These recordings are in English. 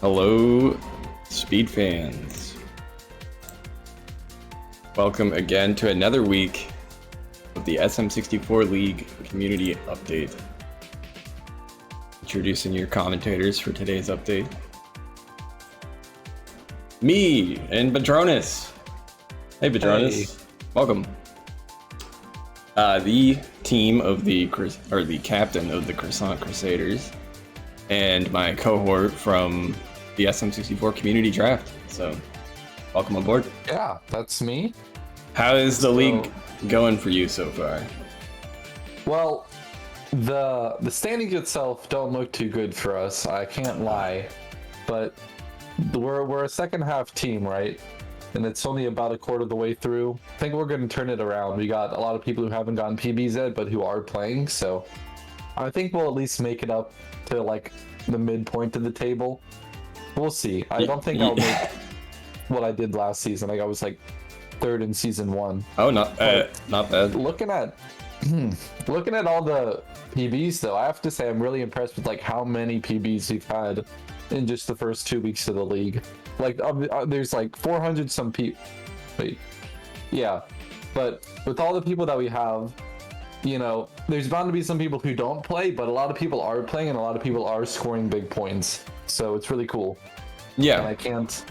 Hello, Speed fans. Welcome again to another week of the SM64 League community update. Introducing your commentators for today's update. Me and Patronus. Hey Patronus, welcome. The team of the captain of the Croissant Crusaders, and my cohort from the SM64 community draft. So, welcome aboard. Yeah, that's me. How is the league going for you so far? Well, the standings itself don't look too good for us. I can't lie, but we're a second half team, right? And it's only about a quarter of the way through. I think we're going to turn it around. We got a lot of people who haven't gotten PBs yet, but who are playing. So I think we'll at least make it up to like the midpoint of the table. We'll see. I don't think I'll make what I did last season. Like I was like third in season 1. Oh, not bad. Looking at all the PBs though, I have to say I'm really impressed with like how many PBs we've had in just the first 2 weeks of the league. Like there's like 400 some people. Wait, yeah, but with all the people that we have, you know, there's bound to be some people who don't play, but a lot of people are playing and a lot of people are scoring big points. So it's really cool. Yeah. And I can't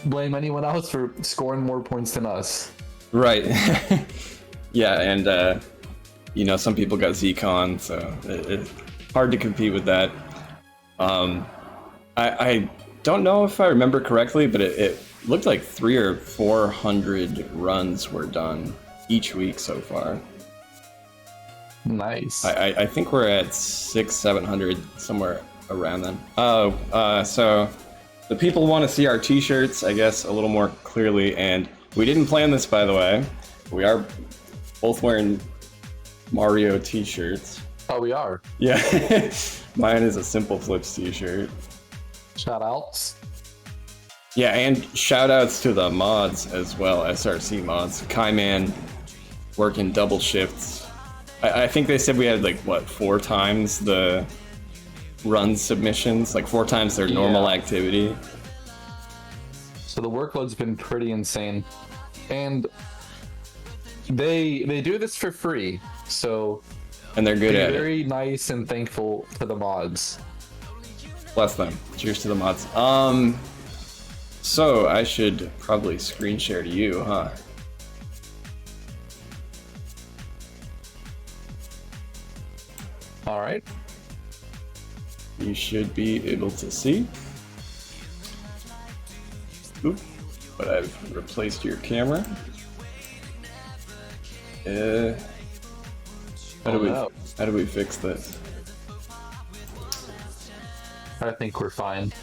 blame anyone else for scoring more points than us. Right. Yeah, and you know, some people got Zcon, so it's hard to compete with that. I don't know if I remember correctly, but it looked like 300 or 400 runs were done each week so far. Nice. I think we're at 600-700, somewhere around then. So the people want to see our t-shirts, I guess, a little more clearly, and we didn't plan this, by the way. We are both wearing Mario t-shirts. Oh, we are? Yeah. Mine is a Simple Flips t-shirt. Shout outs. Yeah, and shout outs to the mods as well, SRC mods. Kaiman working double shifts. I think they said we had like, what, 4 times the run submissions? Like 4 times their normal activity. So the workload's been pretty insane. And they do this for free, so And they're good at it. Very nice and thankful to the mods. Bless them. Cheers to the mods. So I should probably screen share to you, huh? All right. You should be able to see. Oop. But I've replaced your camera. How do we fix this? I think we're fine.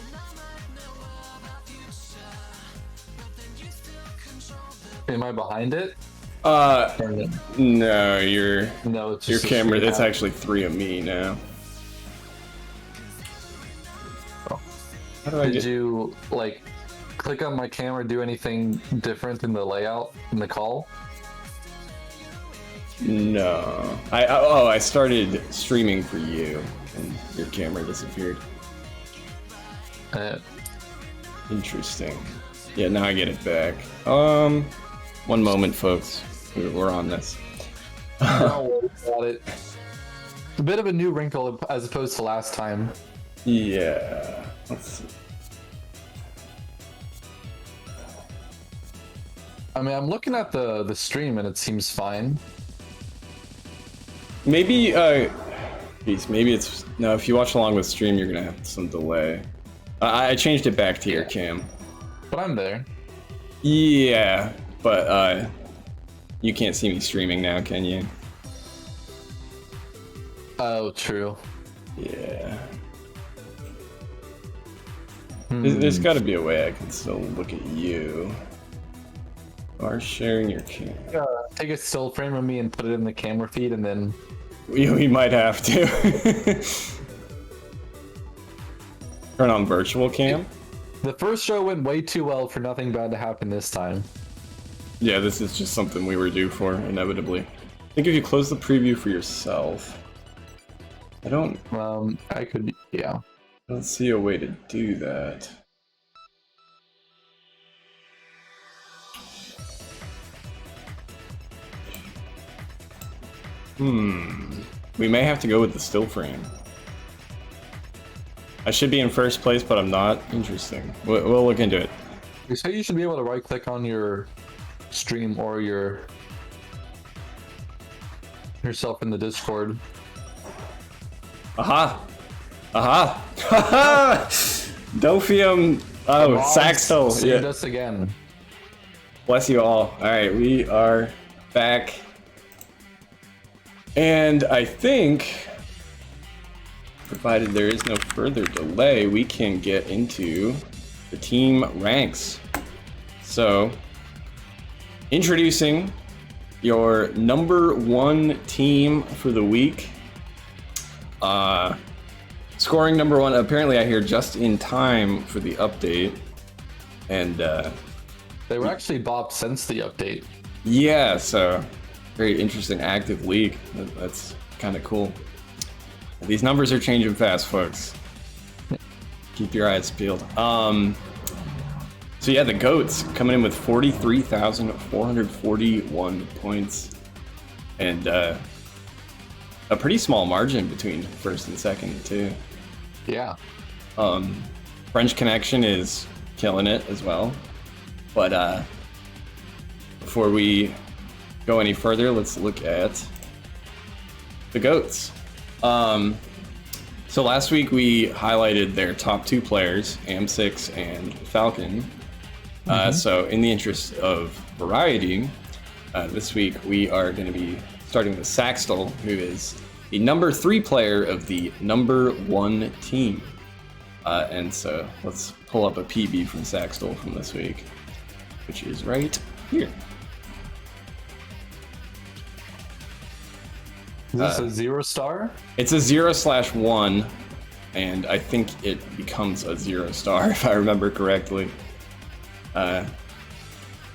Am I behind it? No, your it's your just camera. It's actually 3 of me now. How do I Did you like click on my camera? Do anything different in the layout in the call? No. I started streaming for you, and your camera disappeared. Interesting. Yeah, now I get it back. One moment, folks. We're on this. Don't worry about it. It's a bit of a new wrinkle as opposed to last time. Yeah. Let's see. I mean, I'm looking at the stream and it seems fine. Maybe maybe it's no. If you watch along with stream, you're gonna have some delay. I changed it back to your cam. But I'm there. Yeah, but you can't see me streaming now, can you? Oh, true. Yeah. There's got to be a way I can still look at you. You are sharing your camera. Take a still frame of me and put it in the camera feed, and then We might have to. Turn on virtual cam. the first show went way too well for nothing bad to happen this time. Yeah, this is just something we were due for, inevitably. I think if you close the preview for yourself, I don't I could, yeah. I don't see a way to do that. We may have to go with the still frame. I should be in first place, but I'm not. Interesting. We'll look into it. So you should be able to right click on your stream or yourself in the Discord. Aha! Aha! Haha! Dofium. Oh, Saxel. Saved us again. Bless you all. Alright, we are back. And I think, provided there is no further delay, we can get into the team ranks. So, introducing your number 1 team for the week. Scoring number 1, apparently I hear just in time for the update. And they were actually bopped since the update. Yeah, so very interesting active league. That's kind of cool. These numbers are changing fast, folks. Keep your eyes peeled. So yeah, the GOATs coming in with 43,441 points, and a pretty small margin between first and second too. Yeah. French Connection is killing it as well. But before we go any further, let's look at the GOATs. So last week we highlighted their top 2 players, Am6 and Falcon. So in the interest of variety, this week we are going to be starting with Saxtel, who is the number 3 player of the number 1 team. And so let's pull up a PB from Saxtel from this week, which is right here. Is this a 0-star? It's a 0/1, and I think it becomes a 0-star if I remember correctly.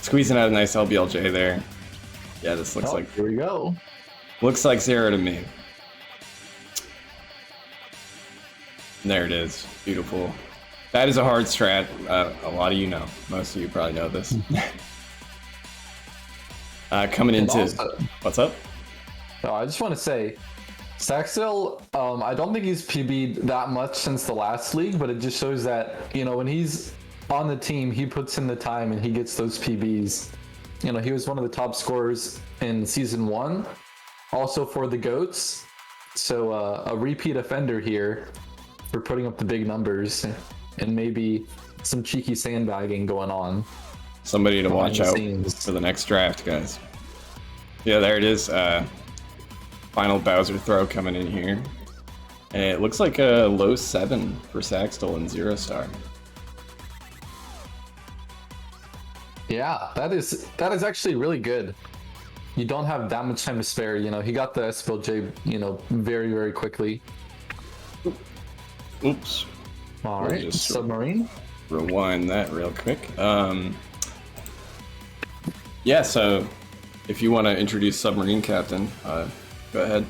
Squeezing out a nice LBLJ there. Yeah, this looks like here we go. Looks like 0 to me. There it is. Beautiful. That is a hard strat. A lot of you know. Most of you probably know this. Coming into... Also, what's up? no, I just want to say, Saxtel, I don't think he's PB'd that much since the last league, but it just shows that, you know, when he's on the team, he puts in the time and he gets those PBs. You know, he was one of the top scorers in Season 1, also for the GOATs. So a repeat offender here for putting up the big numbers and maybe some cheeky sandbagging going on. Somebody to watch out scenes. for the next draft, guys. Yeah, there it is. Final Bowser throw coming in here. And it looks like a low 7 for Saxtel and 0-star. Yeah, that is actually really good. You don't have that much time to spare. You know, he got the SPLJ, you know, very, very quickly. Oops. All right, just submarine. Rewind that real quick. Yeah, so if you want to introduce Submarine Captain, go ahead.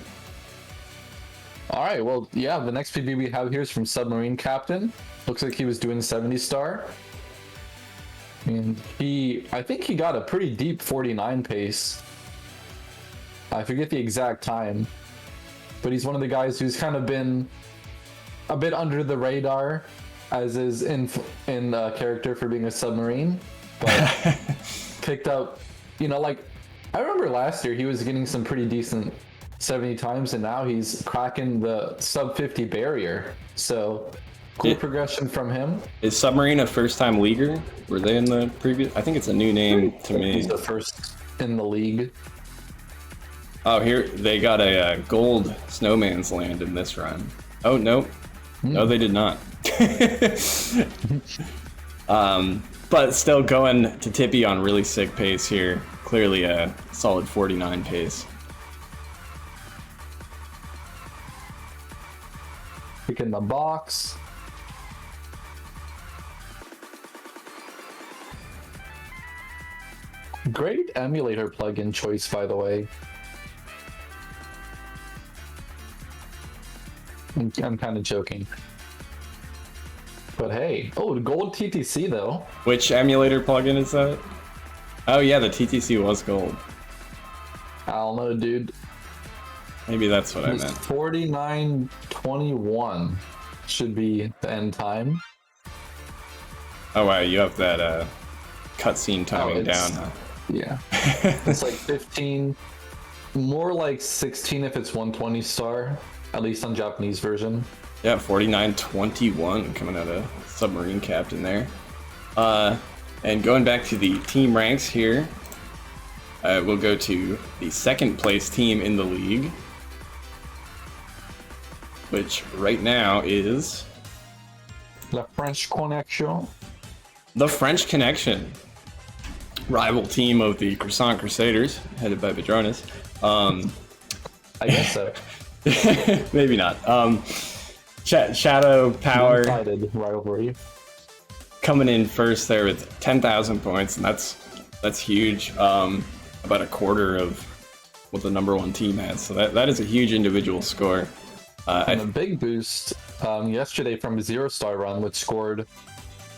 All right, well, yeah, the next PB we have here is from Submarine Captain. Looks like he was doing 70-star. And I think he got a pretty deep 49 pace. I forget the exact time, but he's one of the guys who's kind of been a bit under the radar, as is in character for being a submarine, but picked up, you know, like, I remember last year he was getting some pretty decent 70 times, and now he's cracking the sub 50 barrier. So cool progression from him. Is Submarine a first-time leaguer? Were they in the previous? I think it's a new name to me. He's the first in the league. Oh, here they got a gold Snowman's Land in this run. Oh no, no, they did not. But still going to Tippy on really sick pace here. Clearly a solid 49 pace. Picking the box. Great emulator plugin choice, by the way. I'm kind of joking. But hey, oh, gold TTC though. Which emulator plugin is that? Oh yeah, the TTC was gold. I don't know, dude. Maybe that's what I meant. 49:21 should be the end time. Oh wow, you have that cutscene timing down, huh? Yeah. It's like 15, more like 16 if it's 120 star, at least on Japanese version. Yeah, 49-21 coming out of Submarine Captain there. And going back to the team ranks here, we'll go to the second place team in the league, which right now is La French Connection. the French Connection, rival team of the Croissant Crusaders, headed by Padronis. I guess so. Maybe not. Shadow Power rivalry coming in first there with 10,000 points, and that's huge. About a quarter of what the number 1 team has, so that is a huge individual score. And a big boost yesterday from a 0-star run, which scored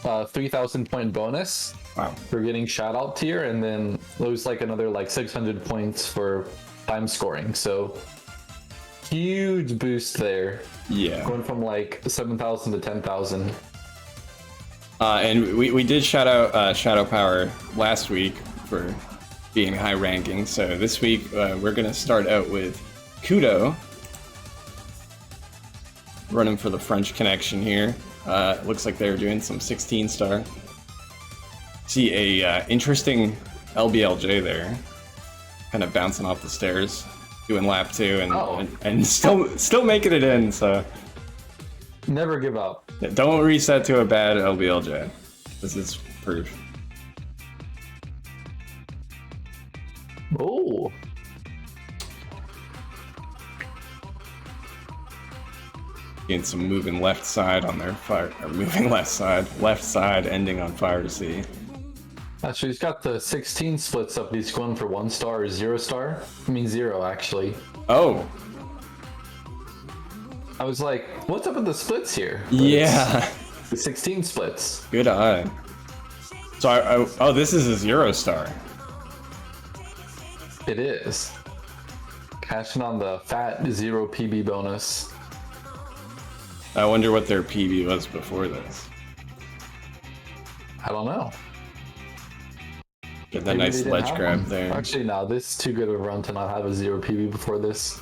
3,000 point bonus. Wow. For getting shout out tier, and then it was like another like 600 points for time scoring. So huge boost there. Yeah. Going from like 7,000 to 10,000. And we did shout out Shadow Power last week for being high ranking. So this week we're gonna start out with Kudo. running for the French Connection here. Looks like they're doing some 16-star. See a interesting LBLJ there, kind of bouncing off the stairs, doing lap 2, and still making it in. So never give up. don't reset to a bad LBLJ. This is proof. Oh. Getting some moving left side on their fire, or moving left side ending on fire to see. Actually, he's got the 16 splits up. He's going for 1 star or 0 star. I mean 0 actually. Oh. I was like, what's up with the splits here? But yeah. the 16 splits. Good eye. So oh, this is a 0 star. It is. Cashing on the fat 0 PB bonus. I wonder what their PB was before this. I don't know. Get that Maybe nice they didn't ledge have grab one. there. Actually, no, this is too good of a run to not have a 0 PB before this.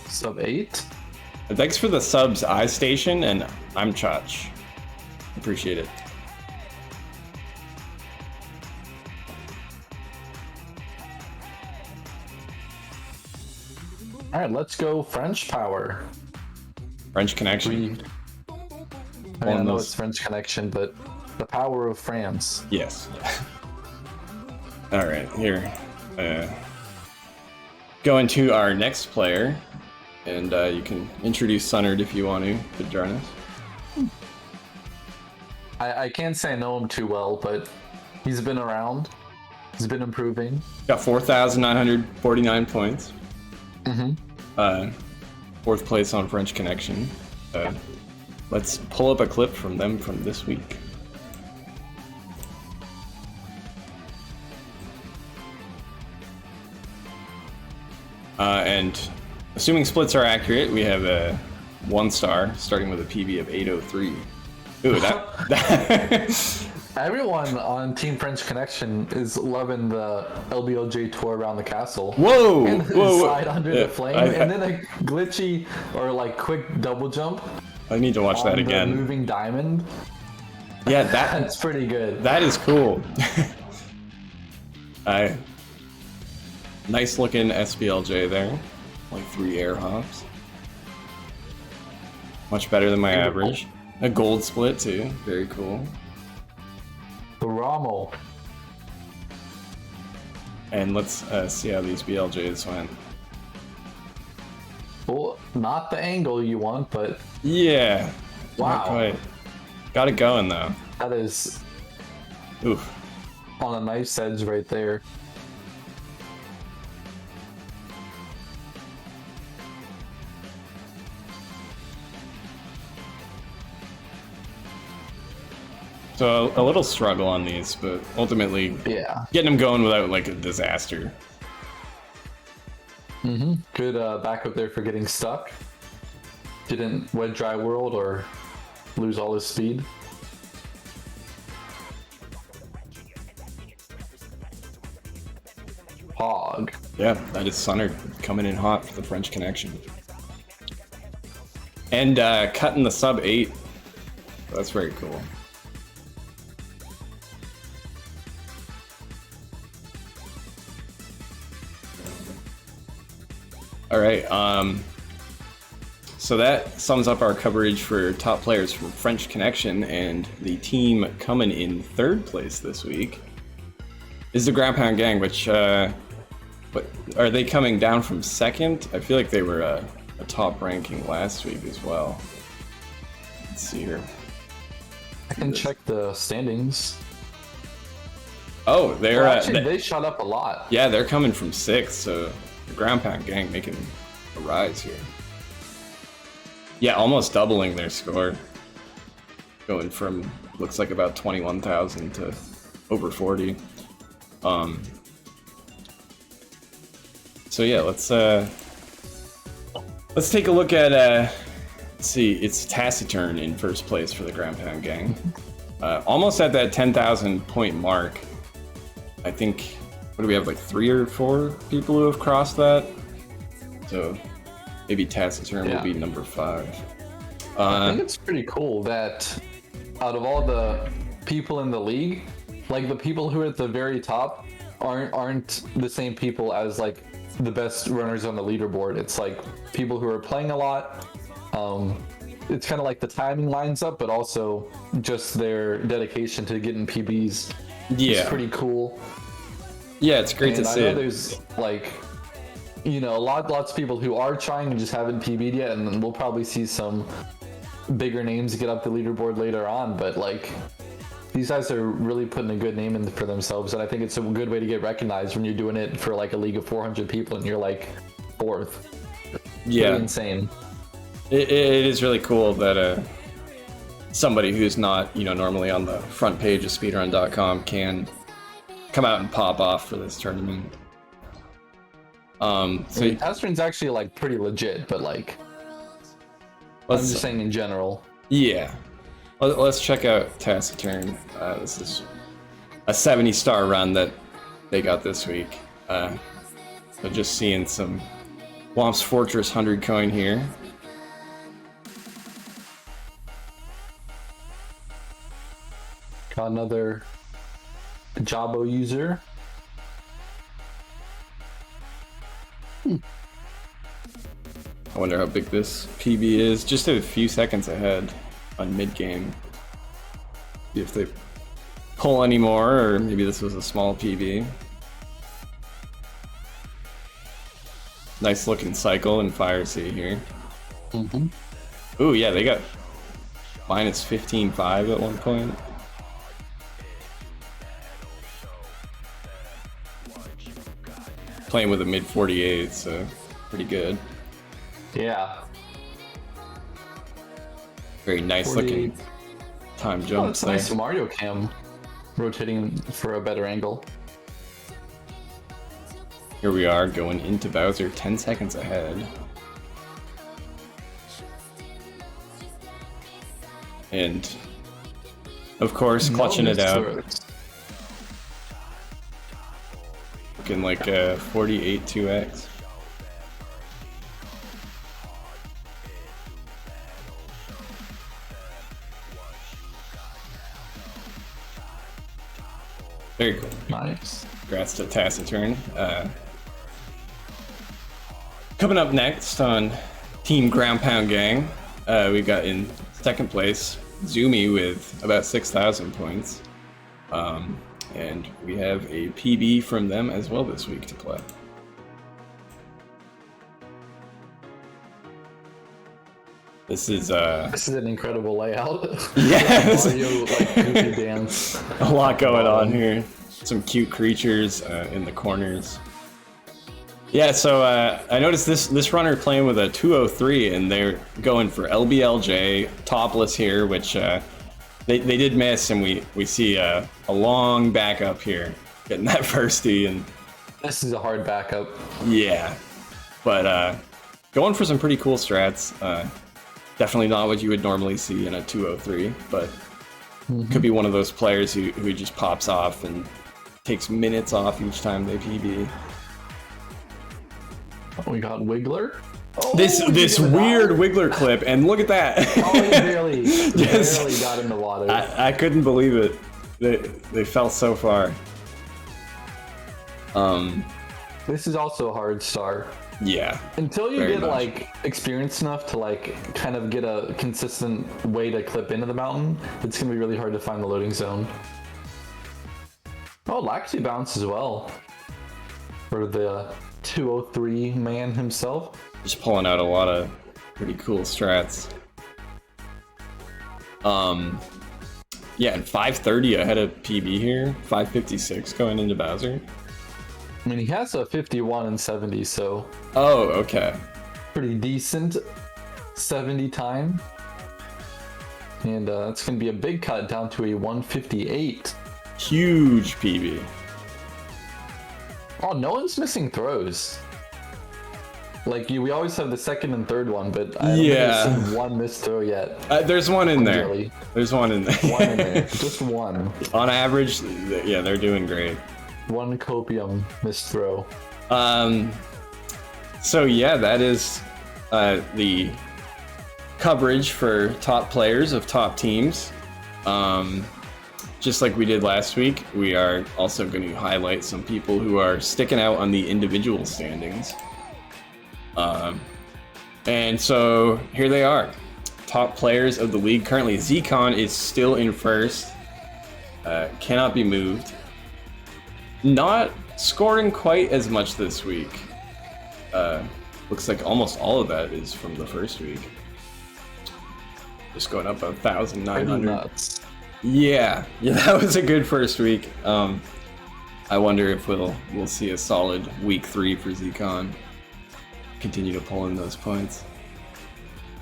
Sub 8? Thanks for the subs, iStation, and I'm Chach. Appreciate it. All right, let's go French power. French Connection. I mean, I know it's French Connection, but the power of France. Yes. All right, here. Going to our next player, and you can introduce Sunnard if you want to join us. I can't say I know him too well, but he's been around. He's been improving. Got 4,949 points. Mm-hmm. 4th place on French Connection. Let's pull up a clip from them from this week. And assuming splits are accurate, we have a 1 star starting with a PB of 803. Ooh, that Everyone on Team French Connection is loving the LBOJ tour around the castle. Whoa! And the Whoa! slide under the flame, and then a glitchy or like quick double jump. I need to watch on that the again. moving diamond. Yeah, That's pretty good. That is cool. Nice looking SBLJ there. Like 3 air hops. Much better than my average. A gold split too. Very cool. The Rommel. And let's see how these BLJs went. Well, not the angle you want, but Yeah. wow. Not quite. Got it going though. That is Oof. on a nice edge right there. So a little struggle on these, but ultimately Yeah. getting them going without like a disaster. Mm-hmm. Good backup there for getting stuck. Didn't wet dry world or lose all his speed. Hog. Yeah, that is Sunnard coming in hot for the French Connection. And cutting the sub 8. That's very cool. All right, so that sums up our coverage for top players from French Connection, and the team coming in 3rd place this week is the Ground Pound Gang, which, but are they coming down from 2nd? I feel like they were a top ranking last week as well. Let's see here. I can check the standings. Oh, they're Actually, they shot up a lot. yeah, they're coming from 6th, so the Ground Pound Gang making a rise here. Yeah, almost doubling their score. Going from, looks like about 21,000 to over 40. So yeah, let's take a look at, let's see, it's Taciturn in 1st place for the Ground Pound Gang. Almost at that 10,000 point mark. I think, what do we have, like 3 or 4 people who have crossed that? So maybe Taciturn will Yeah. be number 5. I think it's pretty cool that out of all the people in the league, like the people who are at the very top aren't the same people as like the best runners on the leaderboard. It's like people who are playing a lot. It's kind of like the timing lines up, but also just their dedication to getting PBs. Yeah. It's pretty cool. Yeah, it's great And to I see know it. there's like, lots of people who are trying and just haven't PB'd yet, and then we'll probably see some bigger names get up the leaderboard later on. But like, these guys are really putting a good name in for themselves, and I think it's a good way to get recognized when you're doing it for like a league of 400 people and you're like 4th. Yeah, Pretty insane. it is really cool that somebody who's not normally on the front page of speedrun.com can come out and pop off for this tournament. So I mean, Tastrin's actually like pretty legit, but like, I'm just saying in general. Yeah. Let's check out Taciturn. This is a 70-star run that they got this week. So just seeing some Womp's Fortress 100 coin here. Got another Jabo user. I wonder how big this PB is. Just a few seconds ahead on mid-game. See if they pull any more, or maybe this was a small PB. Nice looking cycle and Fire Sea here. Ooh, yeah, they got minus 15.5 at one point. Playing with a mid 48, so pretty good. Yeah. Very nice 48. looking time Oh, jumps it's there. nice Mario cam rotating for a better angle. Here we are going into Bowser, 10 seconds ahead. And of course, clutching it out. Looking like a 48 2x. Very cool. Nice. Congrats to Taciturn. Coming up next on Team Ground Pound Gang, we've got in second place Zoomy with about 6,000 points. And we have a PB from them as well this week to play. This is an incredible layout. Yeah, Mario like goofy dance. a lot going on here. Some cute creatures in the corners. Yeah, so I noticed this runner playing with a 203, and they're going for LBLJ topless here, which they did miss, and we see a long backup here, getting that firstie, and This is a hard backup. yeah, but going for some pretty cool strats. Definitely not what you would normally see in a 203, but could be one of those players who just pops off and takes minutes off each time they PB. We got Wiggler. Oh, This he weird got Wiggler clip, and look at that. Oh, he barely Yes. got in the water. I couldn't believe it. They fell so far. This is also a hard star. Yeah. Until you Very get much. like experienced enough to like kind of get a consistent way to clip into the mountain, it's gonna be really hard to find the loading zone. Oh, Laxi bounce as well. For the 203 man himself. Just pulling out a lot of pretty cool strats. Yeah, and 530 ahead of PB here. 556 going into Bowser. I mean, he has a 51 and 70, so Oh, okay. pretty decent 70 time. And it's going to be a big cut down to a 158. Huge PB. Oh, no one's missing throws. Like, we always have the second and third one, but I don't think Yeah. I've seen one missed throw yet. There's one in there. Really. There's one in there. One in there. Just one. On average, yeah, they're doing great. One copium missed throw. So yeah, that is the coverage for top players of top teams. Just like we did last week, we are also going to highlight some people who are sticking out on the individual standings. And so here they are. Top players of the league. Currently, Zcon is still in first. Cannot be moved. Not scoring quite as much this week. Looks like almost all of that is from the first week. Just going up 1,900. Nuts. Yeah, that was a good first week. I wonder if we'll see a solid week 3 for Zcon. Continue to pull in those points.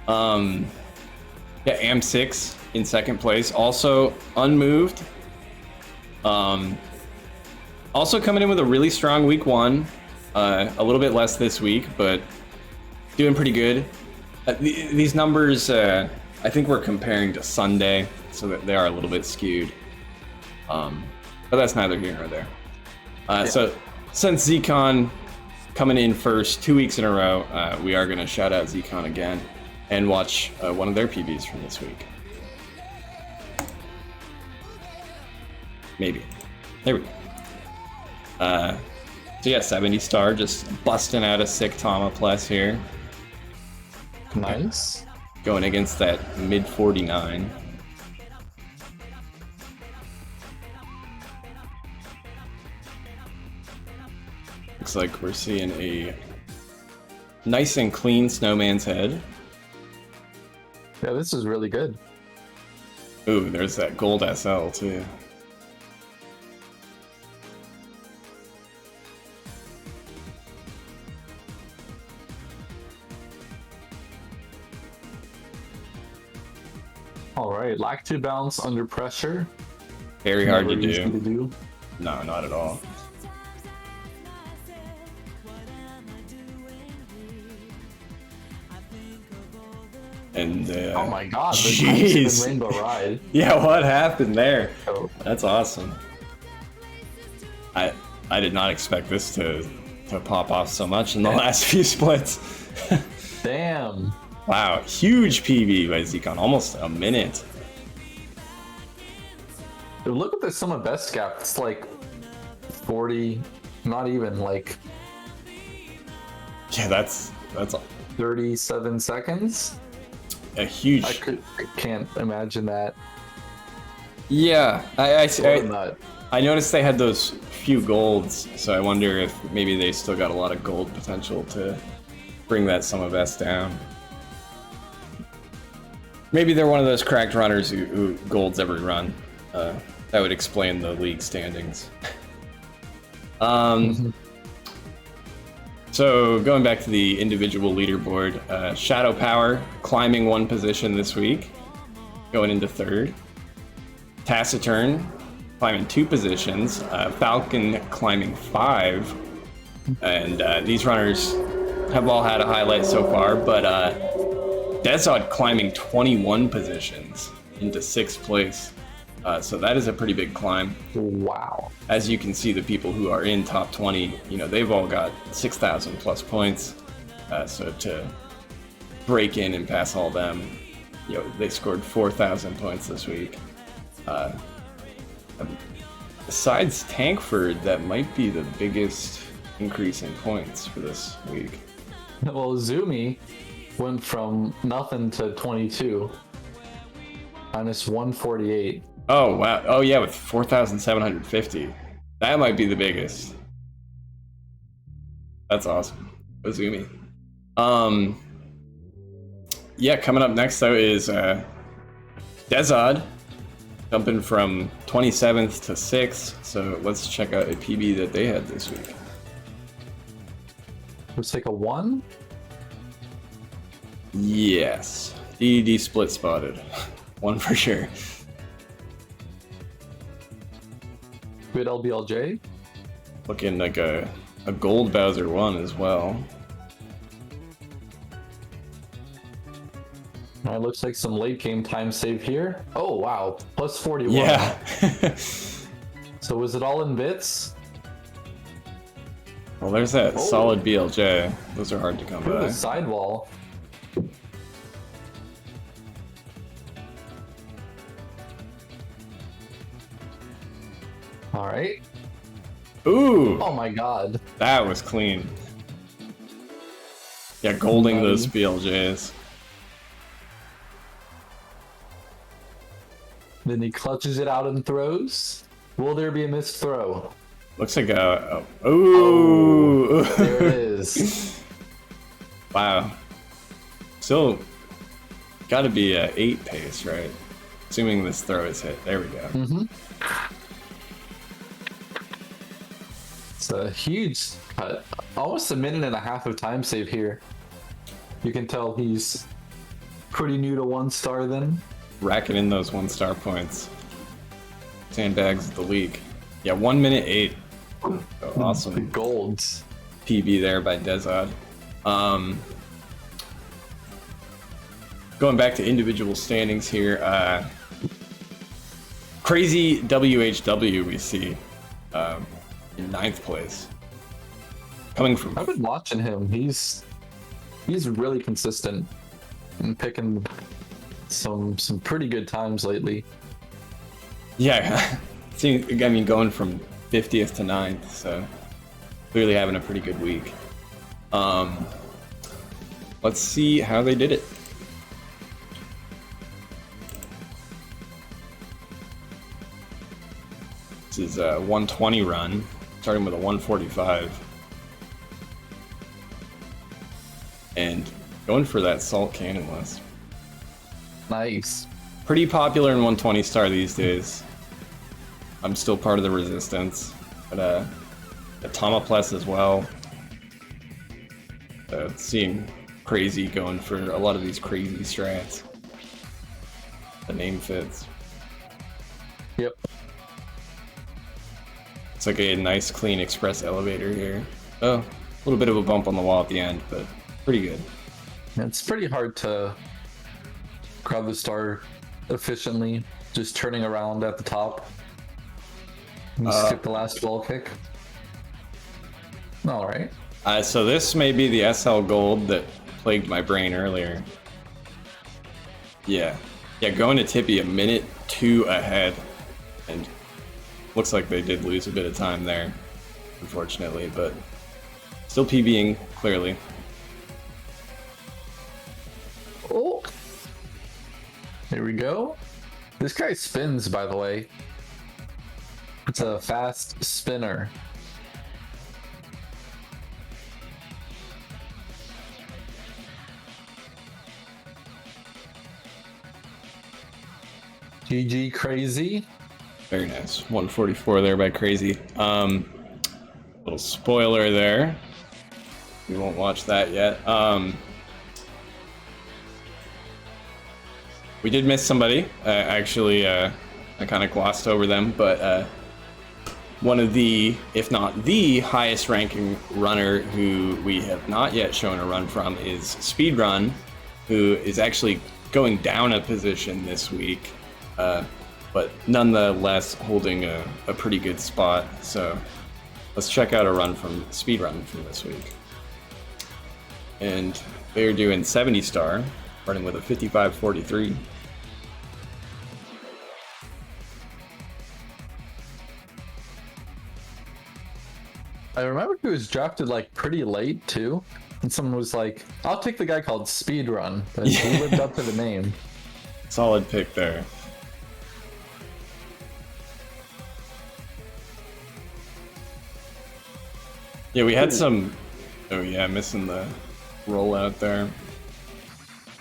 Yeah, Am6 in second place, also unmoved. Also coming in with a really strong week 1. A little bit less this week, but doing pretty good. These numbers, I think we're comparing to Sunday, so that they are a little bit skewed. But that's neither here nor there. So since Zcon coming in first 2 weeks in a row, we are going to shout out Zcon again and watch one of their PBs from this week. Maybe. There we go. So yeah, 70 star just busting out a sick Tama plus here. Nice. Going against that mid 49. Looks like we're seeing a nice and clean snowman's head. Yeah, this is really good. Ooh, there's that gold SL too. All right, lack to bounce under pressure. Very hard to Never easy to do. do. No, not at all. And Oh my god, the jeez. Rainbow Ride. Yeah, what happened there? Oh, That's awesome. I did not expect this to pop off so much in the last few splits. damn. Wow, huge PB by Zcon, almost a minute. Dude, look at the sum of best gap. It's like 40, not even like Yeah, that's 37 seconds. a huge. I can't imagine that. Yeah, Nut. I noticed they had those few golds, so I wonder if maybe they still got a lot of gold potential to bring that sum of S down. Maybe they're one of those cracked runners who golds every run. That would explain the league standings. So going back to the individual leaderboard, Shadow Power climbing 1 position this week, going into 3rd. Taciturn climbing 2 positions, Falcon climbing 5, and these runners have all had a highlight so far, but Desod climbing 21 positions into 6th place. So that is a pretty big climb. Wow. As you can see, the people who are in top 20, they've all got 6,000 plus points. So to break in and pass all them, they scored 4,000 points this week. Besides Tankford, that might be the biggest increase in points for this week. Well, Zumi went from nothing to 22. Minus 148. Oh, wow. Oh, yeah, with 4,750. That might be the biggest. That's awesome. Ozumi. Yeah, coming up next, though, is Desod, jumping from 27th to 6th. So let's check out a PB that they had this week. Let's take a 1. Yes. DD split spotted. 1 for sure. Good LBLJ. Looking like a gold Bowser 1 as well. It looks like some late game time save here. Oh wow, plus 41. Yeah. So was it all in bits? Well, there's that solid BLJ. Those are hard to come Look at by. the sidewall. All right. Ooh, Oh my god. that was clean. Yeah, golding those Nutty. BLJs. Then he clutches it out and throws. Will there be a missed throw? Looks like a ooh. There it is. Wow. Still got to be a 8 pace, right? Assuming this throw is hit. There we go. Mm-hmm. It's a huge cut. Almost a minute and a half of time save here. You can tell he's pretty new to 1-star then. Racking in those 1-star points. Sandbags of the league. Yeah, 1 minute 8. Oh, The awesome golds. PB there by Desod. Going back to individual standings here. Crazy WHW we see in 9th place. Coming from I've been watching him. He's really consistent and picking some pretty good times lately. yeah, I mean going from 50th to 9th, so clearly having a pretty good week. Let's see how they did it. This is a 120 run, starting with a 145. And going for that salt cannonless. Nice. Pretty popular in 120 star these days. I'm still part of the resistance, but a Tomapless as well. Seeing crazy going for a lot of these crazy strats. The name fits. Yep. It's like a nice clean express elevator here. Oh, a little bit of a bump on the wall at the end, but pretty good. It's pretty hard to crowd the star efficiently, just turning around at the top. You skip the last wall kick. All right. So this may be the SL Gold that plagued my brain earlier. Yeah. Yeah, going to Tippy a minute 2 ahead. And looks like they did lose a bit of time there, unfortunately, but still PBing, clearly. Oh. Here we go. This guy spins, by the way. It's a fast spinner. GG Crazy. Very nice. 144 there by Crazy. Little spoiler there. We won't watch that yet. We did miss somebody. Actually, I kind of glossed over them, but one of the, if not the highest ranking runner who we have not yet shown a run from is Speedrun, who is actually going down a position this week, but nonetheless holding a pretty good spot. So let's check out a run from Speedrun from this week. And they're doing 70 star, running with a 55.43. I remember he was drafted like pretty late too, and someone was like, "I'll take the guy called Speedrun." But he lived up to the name. Solid pick there. Yeah, we had some. Oh yeah, missing the rollout there.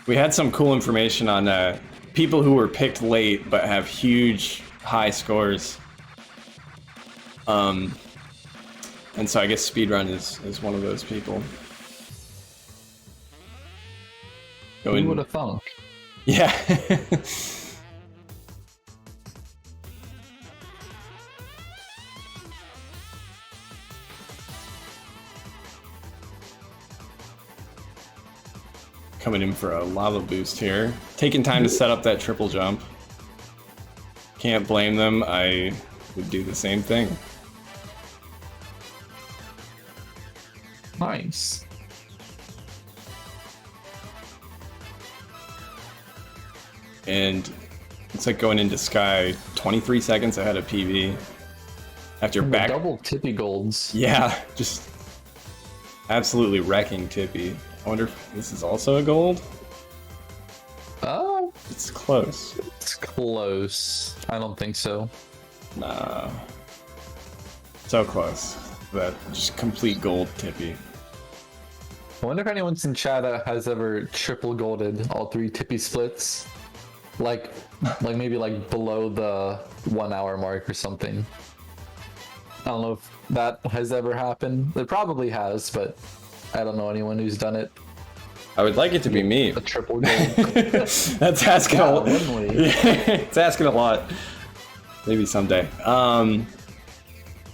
We had some cool information on people who were picked late but have huge high scores. And so I guess Speedrun is one of those people. Who would have thunk? Yeah. Coming in for a lava boost here. Taking time to set up that triple jump. Can't blame them. I would do the same thing. Nice. And it's like going into Sky 23 seconds ahead of PB. After And the back, double tippy golds. yeah, just absolutely wrecking Tippy. I wonder if this is also a gold. Oh, It's close. it's close. I don't think so. Nah, so close. That just complete gold Tippy. I wonder if anyone's in chat has ever triple golded all 3 tippy splits, like maybe like below the 1 hour mark or something. I don't know if that has ever happened. It probably has, but I don't know anyone who's done it. I would like it to be me. A triple gold. That's asking a lot. wouldn't we? It's asking a lot. Maybe someday.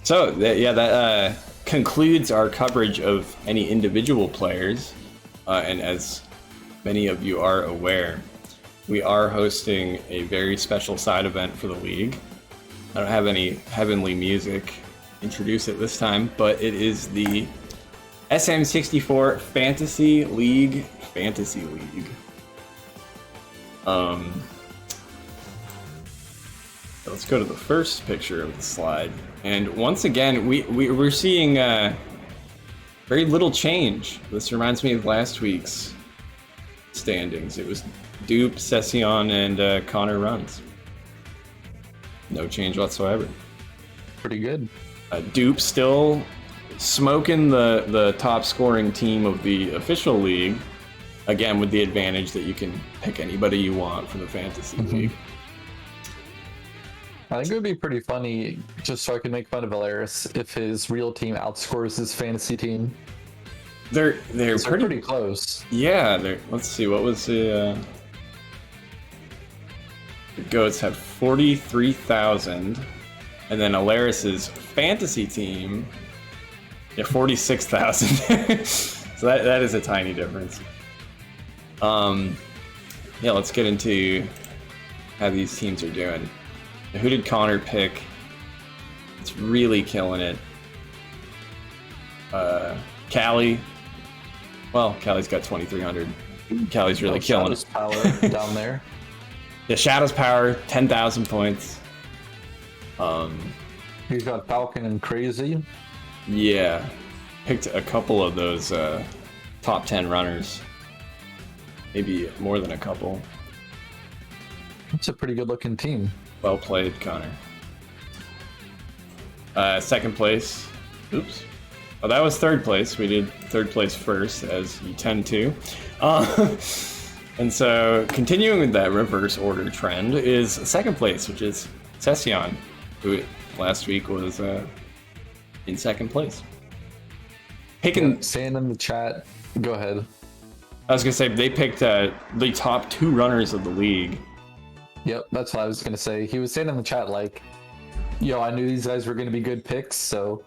That concludes our coverage of any individual players. And as many of you are aware, we are hosting a very special side event for the league. I don't have any heavenly music introduce it this time, but it is the SM64 Fantasy League. Let's go to the first picture of the slide. And once again, we're seeing very little change. This reminds me of last week's standings. It was Dupe, Session, and Connor runs. No change whatsoever. Pretty good. Dupe still smoking the top scoring team of the official league. Again, with the advantage that you can pick anybody you want for the fantasy league. I think it would be pretty funny, just so I could make fun of Valeris, if his real team outscores his fantasy team. They're pretty close. Yeah, let's see, what was the Goats have 43,000, and then Alaris's fantasy team, 46,000. So that is a tiny difference. Let's get into how these teams are doing. Who did Connor pick? It's really killing it. Callie. Well, Callie's got 2,300. Callie's really killing it. Power down there. The Shadow's Power, 10,000 points. He's got Falcon and Crazy. Yeah. Picked a couple of those top 10 runners. Maybe more than a couple. It's a pretty good looking team. Well played, Connor. Second place. Oops. Oh, that was third place. We did third place first, as you tend to. And so, continuing with that reverse order trend is second place, which is Session, who last week was in second place. Picking. Saying in the chat. Go ahead. I was gonna say they picked the top 2 runners of the league. Yep, that's what I was gonna say. He was saying in the chat like, "Yo, I knew these guys were gonna be good picks, so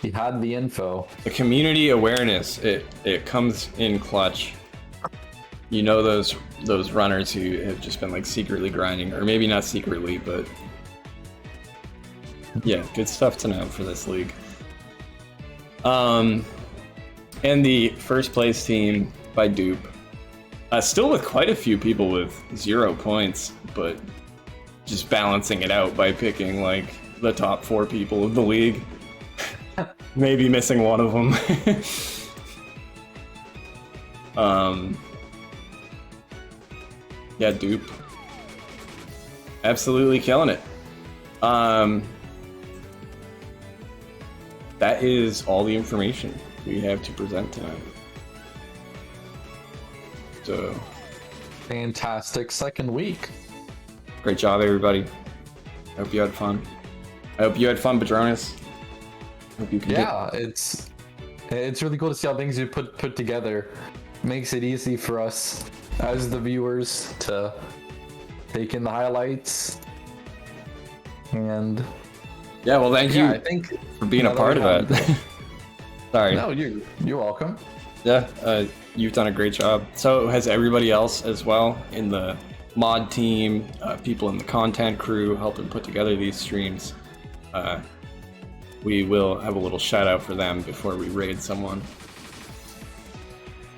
he had the info." The community awareness, it comes in clutch. You know those runners who have just been like secretly grinding, or maybe not secretly, but yeah, good stuff to know for this league. And the first place team by Dupe, still with quite a few people with 0 points, but just balancing it out by picking like the top 4 people of the league. Maybe missing one of them. Yeah, Dupe. Absolutely killing it. That is all the information we have to present tonight. So, Fantastic second week. great job, everybody. I hope you had fun. I hope you had fun, Padronis. Hope you can Yeah, it's really cool to see how things you put together. Makes it easy for us as the viewers to take in the highlights. And Yeah, well, thank you I think for being a part of that. Sorry. No, you're welcome. Yeah, you've done a great job. So has everybody else as well in the mod team, people in the content crew helping put together these streams. We will have a little shout out for them before we raid someone.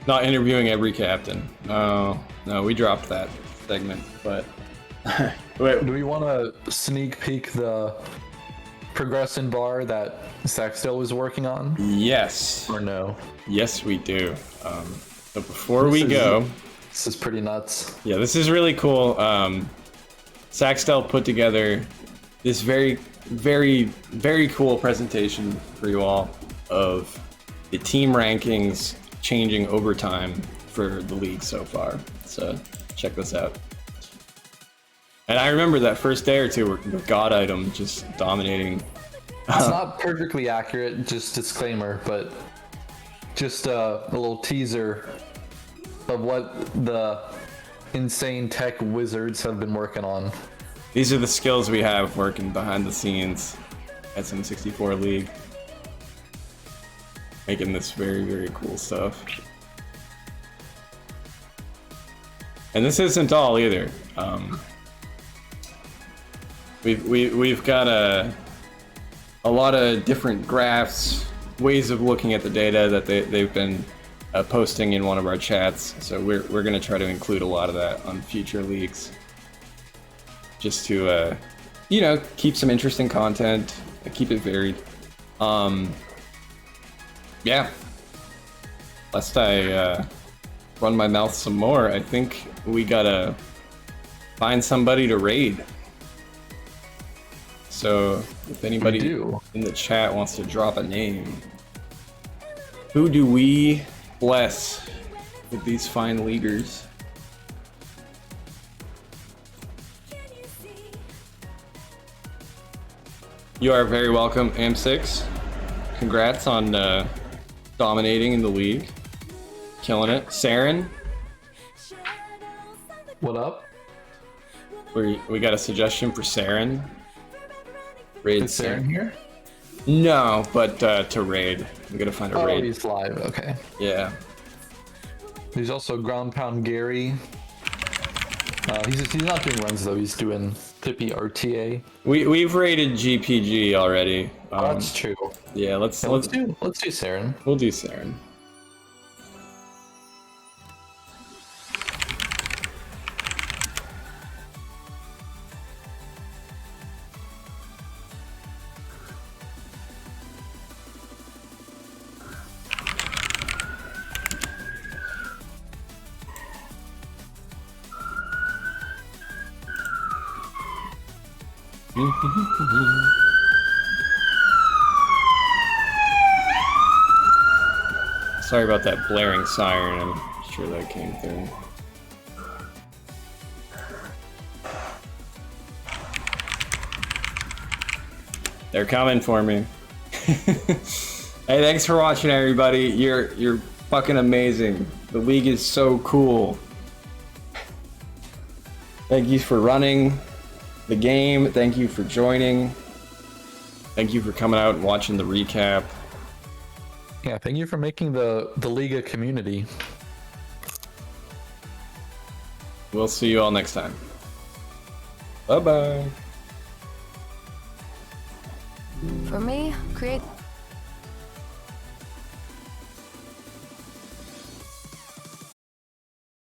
Not interviewing every captain. No, we dropped that segment, but Do we want to sneak peek the progression bar that Saxdale was working on? Yes. Or no? Yes, we do. But before we go, this is pretty nuts. yeah, this is really cool. Saxdale put together this very, very, very cool presentation for you all of the team rankings changing over time for the league so far. So check this out. And I remember that first day or two with God Item just dominating. It's not perfectly accurate, just disclaimer, but just a little teaser of what the insane tech wizards have been working on. These are the skills we have working behind the scenes at SM64 League. Making this very, very cool stuff. And this isn't all either. We've got a lot of different graphs, ways of looking at the data that they've been posting in one of our chats. So we're going to try to include a lot of that on future leagues, just to you know, keep some interesting content, keep it varied. Yeah. Lest I run my mouth some more, I think we gotta find somebody to raid. So if anybody in the chat wants to drop a name, who do we bless with these fine leaguers? You are very welcome, Am6. Congrats on dominating in the league. Killing it. Saren, what up? we got a suggestion for Saren. Raid Is Saren here? No, but to raid. We gotta find a raid. Oh, he's live, okay. Yeah. There's also Ground Pound Gary. He's not doing runs though, he's doing Tippy RTA. We've raided GPG already. That's true. Yeah, let's do Saren. We'll do Saren. Sorry about that blaring siren, I'm sure that came through. They're coming for me. Hey, thanks for watching, everybody. You're fucking amazing. The league is so cool. Thank you for running the game. Thank you for joining. Thank you for coming out and watching the recap. Yeah, thank you for making the league a community. We'll see you all next time. Bye-bye. For me, create